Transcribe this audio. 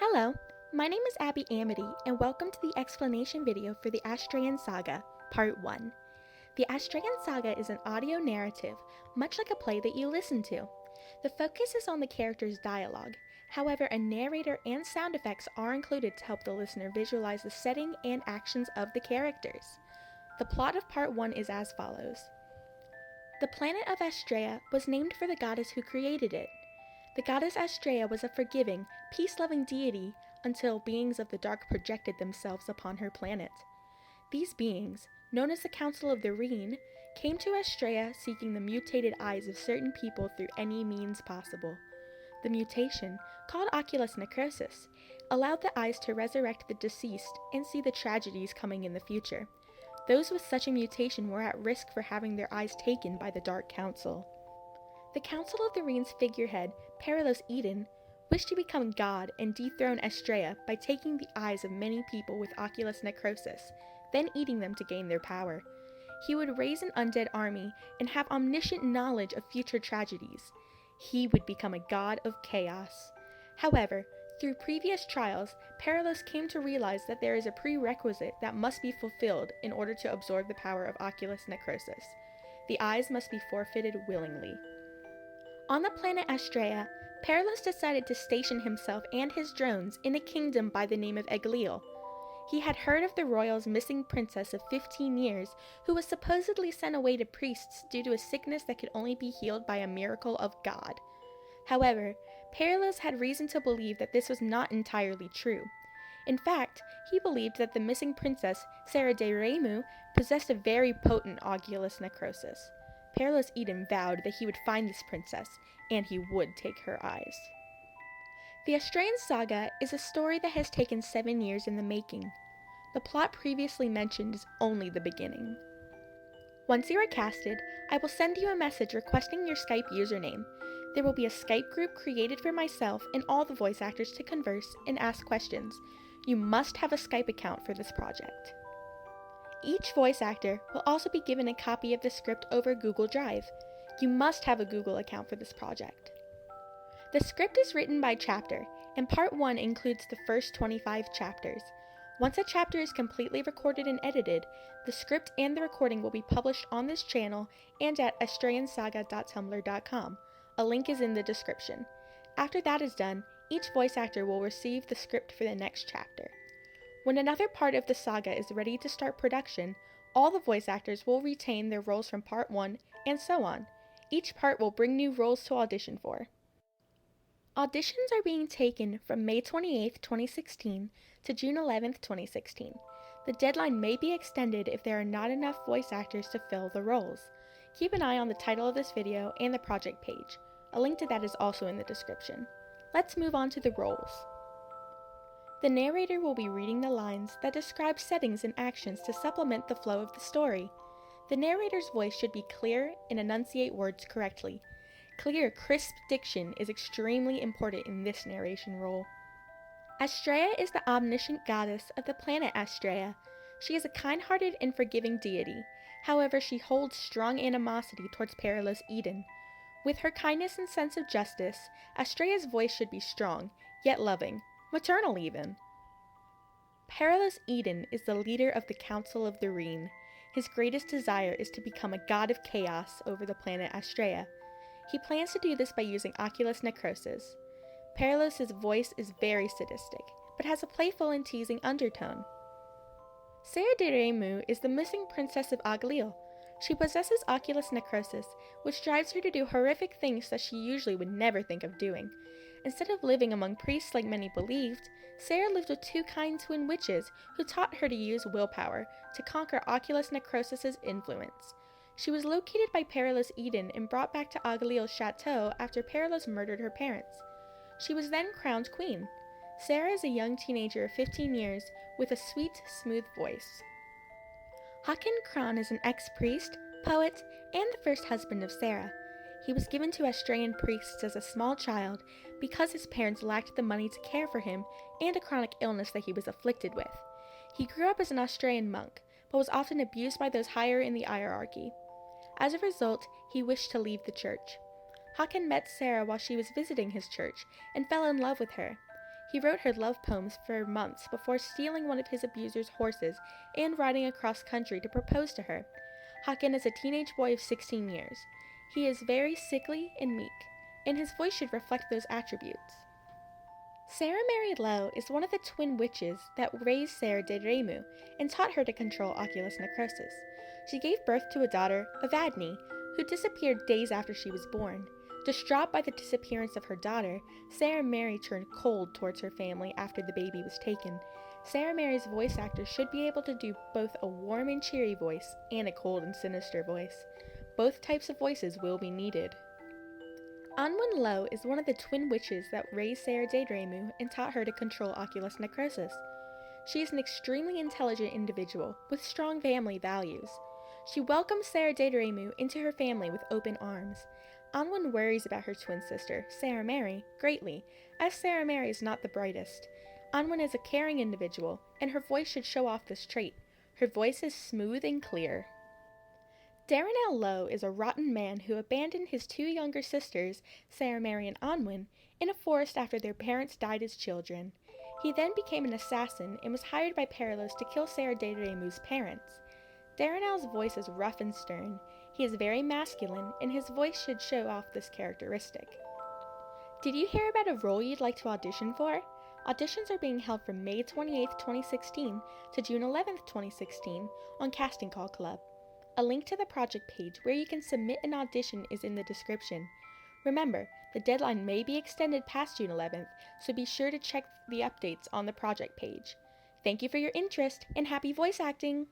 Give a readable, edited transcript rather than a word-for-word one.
Hello, my name is Abby Amity, and welcome to the explanation video for the Astraean Saga, Part 1. The Astraean Saga is an audio narrative, much like a play that you listen to. The focus is on the characters' dialogue. However, a narrator and sound effects are included to help the listener visualize the setting and actions of the characters. The plot of Part 1 is as follows. The planet of Astraea was named for the goddess who created it. The goddess Astraea was a forgiving, peace-loving deity until beings of the dark projected themselves upon her planet. These beings, known as the Council of the Reen, came to Astraea seeking the mutated eyes of certain people through any means possible. The mutation, called oculus necrosis, allowed the eyes to resurrect the deceased and see the tragedies coming in the future. Those with such a mutation were at risk for having their eyes taken by the Dark Council. The Council of the Reen's figurehead, Perilous Eden, wished to become god and dethrone Astraea by taking the eyes of many people with oculus necrosis, then eating them to gain their power. He would raise an undead army and have omniscient knowledge of future tragedies. He would become a god of chaos. However, through previous trials, Perilous came to realize that there is a prerequisite that must be fulfilled in order to absorb the power of oculus necrosis. The eyes must be forfeited willingly. On the planet Astraea, Perilous decided to station himself and his drones in a kingdom by the name of Egliel. He had heard of the royal's missing princess of 15 years who was supposedly sent away to priests due to a sickness that could only be healed by a miracle of God. However, Perilous had reason to believe that this was not entirely true. In fact, he believed that the missing princess, Sarah de Remu, possessed a very potent oculus necrosis. Perilous Eden vowed that he would find this princess, and he would take her eyes. The Astraean Saga is a story that has taken 7 years in the making. The plot previously mentioned is only the beginning. Once you are casted, I will send you a message requesting your Skype username. There will be a Skype group created for myself and all the voice actors to converse and ask questions. You must have a Skype account for this project. Each voice actor will also be given a copy of the script over Google Drive. You must have a Google account for this project. The script is written by chapter, and Part 1 includes the first 25 chapters. Once a chapter is completely recorded and edited, the script and the recording will be published on this channel and at astraeansaga.tumblr.com. A link is in the description. After that is done, each voice actor will receive the script for the next chapter. When another part of the saga is ready to start production, all the voice actors will retain their roles from Part 1, and so on. Each part will bring new roles to audition for. Auditions are being taken from May 28, 2016 to June 11, 2016. The deadline may be extended if there are not enough voice actors to fill the roles. Keep an eye on the title of this video and the project page. A link to that is also in the description. Let's move on to the roles. The narrator will be reading the lines that describe settings and actions to supplement the flow of the story. The narrator's voice should be clear and enunciate words correctly. Clear, crisp diction is extremely important in this narration role. Astraea is the omniscient goddess of the planet Astraea. She is a kind-hearted and forgiving deity. However, she holds strong animosity towards Perilous Eden. With her kindness and sense of justice, Astraea's voice should be strong, yet loving. Maternal even. Perilous Eden is the leader of the Council of the Reen. His greatest desire is to become a god of chaos over the planet Astraea. He plans to do this by using oculus necrosis. Perilous's voice is very sadistic, but has a playful and teasing undertone. Sarah de Remu is the missing princess of Agliel. She possesses oculus necrosis, which drives her to do horrific things that she usually would never think of doing. Instead of living among priests like many believed, Sarah lived with two kind twin witches who taught her to use willpower to conquer oculus necrosis's influence. She was located by Perilous Eden and brought back to Agliel's chateau after Perilous murdered her parents. She was then crowned queen. Sarah is a young teenager of 15 years with a sweet, smooth voice. Haakon Kron is an ex-priest, poet, and the first husband of Sarah. He was given to Astraean priests as a small child because his parents lacked the money to care for him and a chronic illness that he was afflicted with. He grew up as an Astraean monk, but was often abused by those higher in the hierarchy. As a result, he wished to leave the church. Haakon met Sarah while she was visiting his church and fell in love with her. He wrote her love poems for months before stealing one of his abuser's horses and riding across country to propose to her. Hakan is a teenage boy of 16 years. He is very sickly and meek, and his voice should reflect those attributes. Sarah Mary Lowe is one of the twin witches that raised Sarah de Remu and taught her to control Oculus Necrosis. She gave birth to a daughter, Evadne, who disappeared days after she was born. Distraught by the disappearance of her daughter, Sarah Mary turned cold towards her family after the baby was taken. Sarah Mary's voice actor should be able to do both a warm and cheery voice and a cold and sinister voice. Both types of voices will be needed. Anwen Lo is one of the twin witches that raised Sarah de Remu and taught her to control Oculus Necrosis. She is an extremely intelligent individual with strong family values. She welcomes Sarah de Remu into her family with open arms. Anwen worries about her twin sister, Sarah Mary, greatly, as Sarah Mary is not the brightest. Anwen is a caring individual, and her voice should show off this trait. Her voice is smooth and clear. Darrenelle Lowe is a rotten man who abandoned his two younger sisters, Sarah Mary and Anwen, in a forest after their parents died as children. He then became an assassin and was hired by Perilos to kill Sarah de Remu's parents. Darrenelle's voice is rough and stern. He is very masculine, and his voice should show off this characteristic. Did you hear about a role you'd like to audition for? Auditions are being held from May 28, 2016 to June 11, 2016 on Casting Call Club. A link to the project page where you can submit an audition is in the description. Remember, the deadline may be extended past June 11th, so be sure to check the updates on the project page. Thank you for your interest, and happy voice acting!